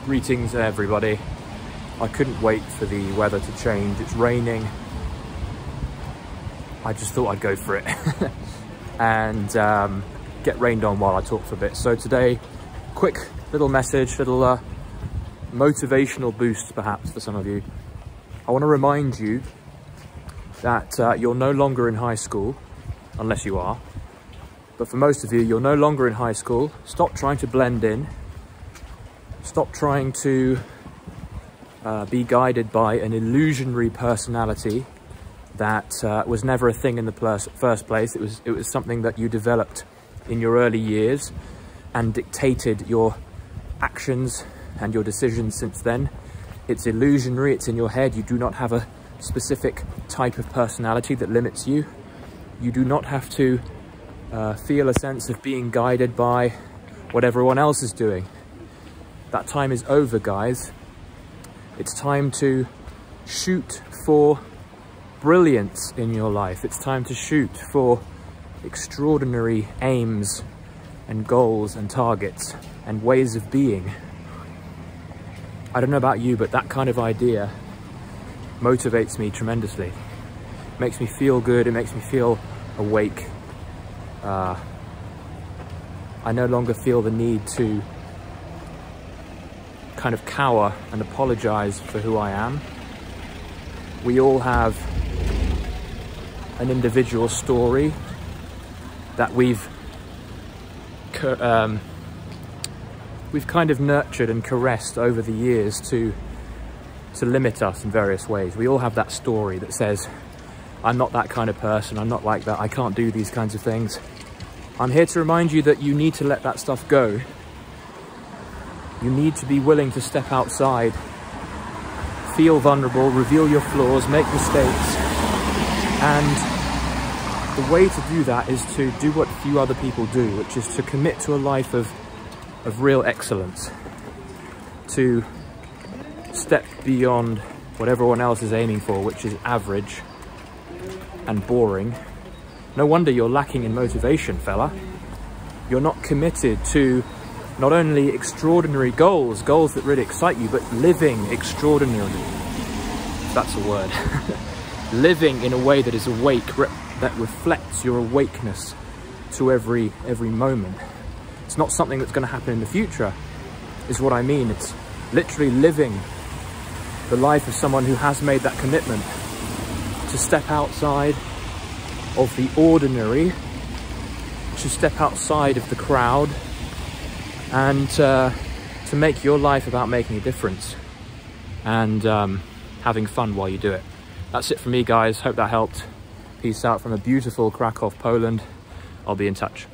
Greetings everybody. I couldn't wait for the weather to change. It's raining. I just thought I'd go for it and get rained on while I talk for a bit. So today, quick little message, little motivational boost perhaps for some of you. I want to remind you that you're no longer in high school, unless you are. But for most of you, you're no longer in high school. Stop trying to blend in. Stop trying to be guided by an illusionary personality that was never a thing in the first place. It was something that you developed in your early years and dictated your actions and your decisions since then. It's illusionary, it's in your head. You do not have a specific type of personality that limits you. You do not have to feel a sense of being guided by what everyone else is doing. That time is over, guys. It's time to shoot for brilliance in your life. It's time to shoot for extraordinary aims and goals and targets and ways of being. I don't know about you, but that kind of idea motivates me tremendously. It makes me feel good. It makes me feel awake. I no longer feel the need to kind of cower and apologize for who I am. We all have an individual story that we've kind of nurtured and caressed over the years to limit us in various ways. We all have that story that says, I'm not that kind of person, I'm not like that, I can't do these kinds of things. I'm here to remind you that you need to let that stuff go. You need to be willing to step outside, feel vulnerable, reveal your flaws, make mistakes. And the way to do that is to do what few other people do, which is to commit to a life of real excellence, to step beyond what everyone else is aiming for, which is average and boring. No wonder you're lacking in motivation, fella. You're not committed to not only extraordinary goals that really excite you, but living extraordinarily. That's a word. Living in a way that is awake, that reflects your awakeness to every moment. It's not something that's going to happen in the future, is what I mean. It's literally living the life of someone who has made that commitment to step outside of the ordinary, to step outside of the crowd, and to make your life about making a difference and having fun while you do it. That's it from me, guys. Hope that helped. Peace out from a beautiful Krakow, Poland. I'll be in touch.